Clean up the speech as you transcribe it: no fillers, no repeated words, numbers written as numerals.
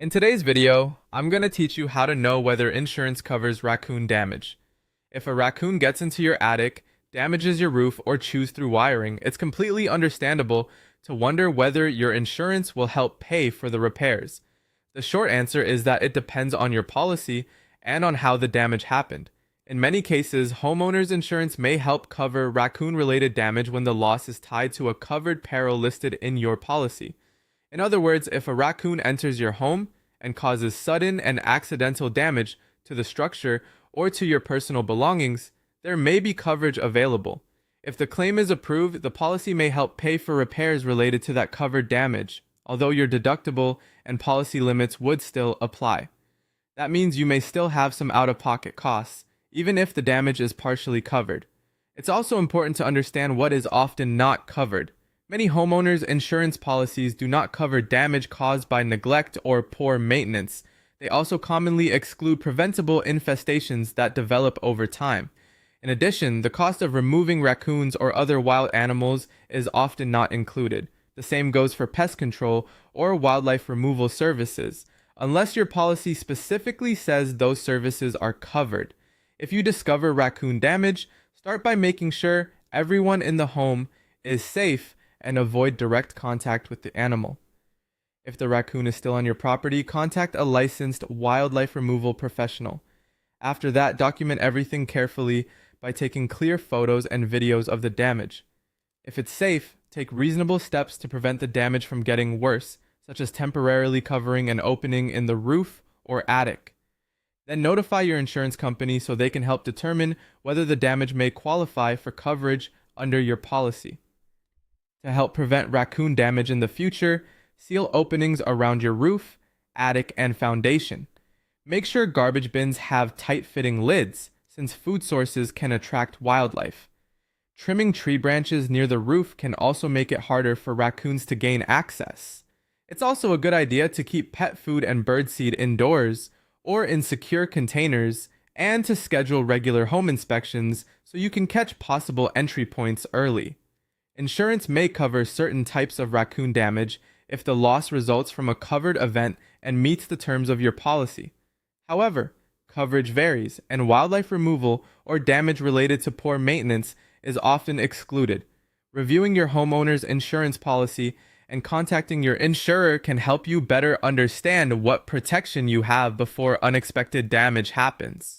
In today's video, I'm going to teach you how to know whether insurance covers raccoon damage. If a raccoon gets into your attic, damages your roof, or chews through wiring, it's completely understandable to wonder whether your insurance will help pay for the repairs. The short answer is that it depends on your policy and on how the damage happened. In many cases, homeowners insurance may help cover raccoon-related damage when the loss is tied to a covered peril listed in your policy. In other words, if a raccoon enters your home and causes sudden and accidental damage to the structure or to your personal belongings, there may be coverage available. If the claim is approved, the policy may help pay for repairs related to that covered damage, although your deductible and policy limits would still apply. That means you may still have some out-of-pocket costs, even if the damage is partially covered. It's also important to understand what is often not covered. Many homeowners' insurance policies do not cover damage caused by neglect or poor maintenance. They also commonly exclude preventable infestations that develop over time. In addition, the cost of removing raccoons or other wild animals is often not included. The same goes for pest control or wildlife removal services, unless your policy specifically says those services are covered. If you discover raccoon damage, start by making sure everyone in the home is safe and avoid direct contact with the animal. If the raccoon is still on your property, contact a licensed wildlife removal professional. After that, document everything carefully by taking clear photos and videos of the damage. If it's safe, take reasonable steps to prevent the damage from getting worse, such as temporarily covering an opening in the roof or attic. Then notify your insurance company so they can help determine whether the damage may qualify for coverage under your policy. To help prevent raccoon damage in the future, seal openings around your roof, attic, and foundation. Make sure garbage bins have tight-fitting lids, since food sources can attract wildlife. Trimming tree branches near the roof can also make it harder for raccoons to gain access. It's also a good idea to keep pet food and birdseed indoors or in secure containers, and to schedule regular home inspections so you can catch possible entry points early. Insurance may cover certain types of raccoon damage if the loss results from a covered event and meets the terms of your policy. However, coverage varies, and wildlife removal or damage related to poor maintenance is often excluded. Reviewing your homeowner's insurance policy and contacting your insurer can help you better understand what protection you have before unexpected damage happens.